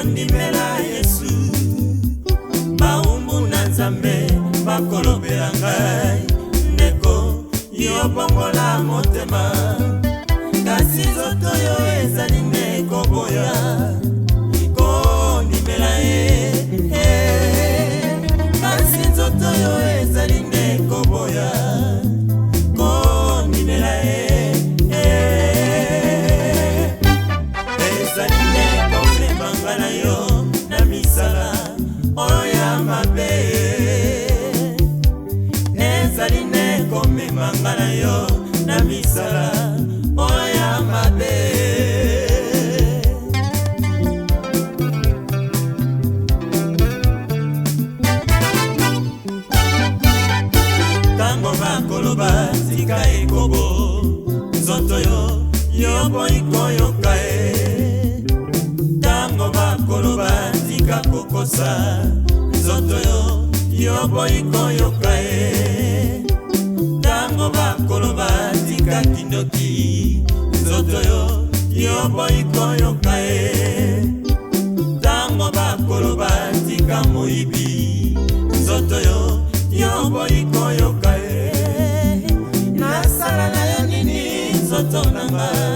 Ndimela Yesu baumbu na Nzambe bakolobela ngai ndeko yo bongola motema kasi nzoto yo ezali nde koboya ko ndimela ye kasi nzoto yo ezali nde koboya ko ndimela ye ezali nde komemanga na yo na misala oyo ya mabe ezali nde komemanga na yo na misala oyo ya mabe tango bakoloba tika ekobo nzoto yo boyikoyoka tango bakoloba tika kokosa nzoto yo boyikoyoka tango bakoloba tika kindoki nzoto yo boyikoyoka tango bakoloba tika moibi nzoto yo boyikoyoka nasala na yo nini nzoto nanga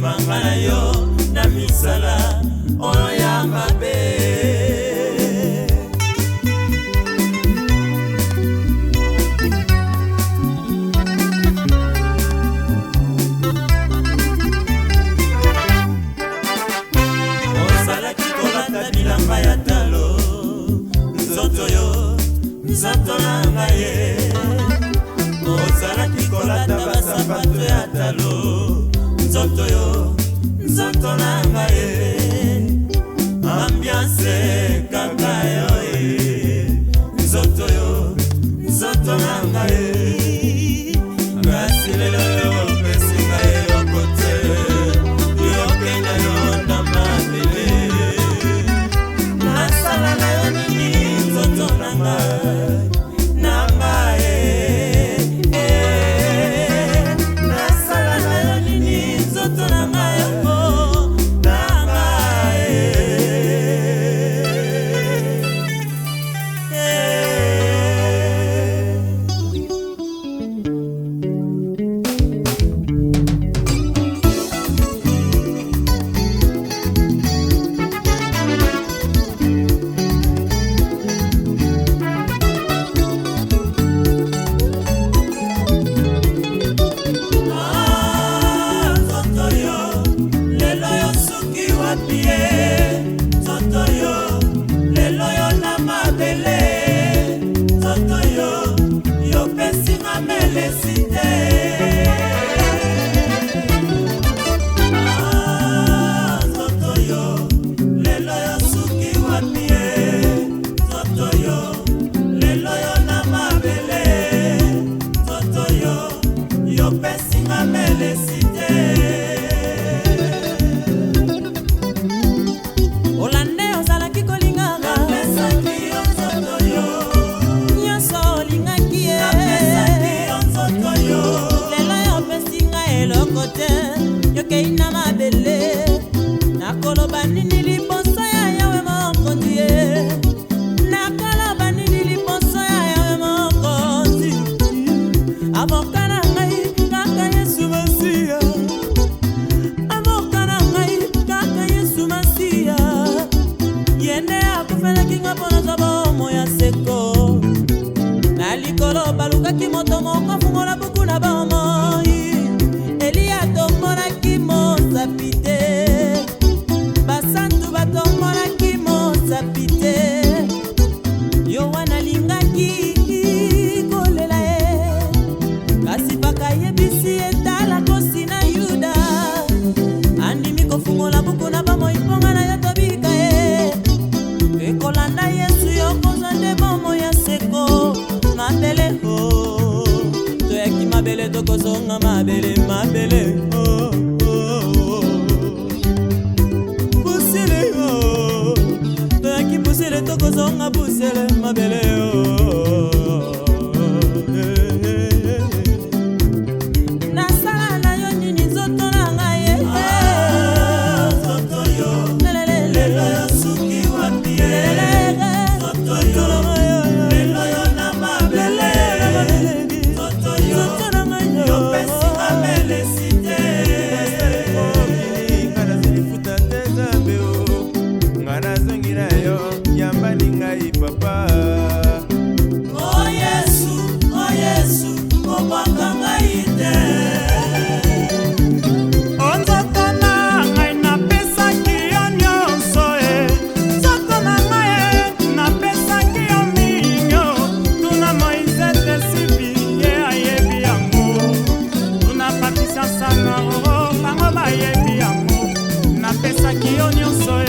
mangana yo na misala oyo ya mabe osalaki kolata bilamba ya talo nzoto na ngai osalaki kolata basapato ya talo nzoto na ngai ambiance kaka yo nzoto na ngai ngasi lelo yo pesi ngai okote yokenda yo na mabele nasala na yo nini nzoto na ngai Santo batombolaki mosapi te yo wana lingaki kolela ye kasi bakayebisi etala kosi na yuda andimi kofungola buku na bamoiponga na yo tobika ye ekolanda yesu yokozwa nde momo ya seko mabele o toyaki mabele tokozonga mabele mabele pusele o toyaki pusele tokozonga pusele mabele nasala na yo nini nzoto na ngai ye nzoto yo lelo yo suki wapi nzoto yo lelo yo na mabele nzoto yo yo pesi mabele site ngana zilifuta te zambe o ngana zongira yo yambani ngai papa oh Yesu obwaka ngai te onzoto na ngai napesaki yo nyonso e nzoto na ngai napesaki yo minyo tuna Moïse te sibi ye ayebi yango tuna papisa sana bango bayebi yango napesaki yo nyonso e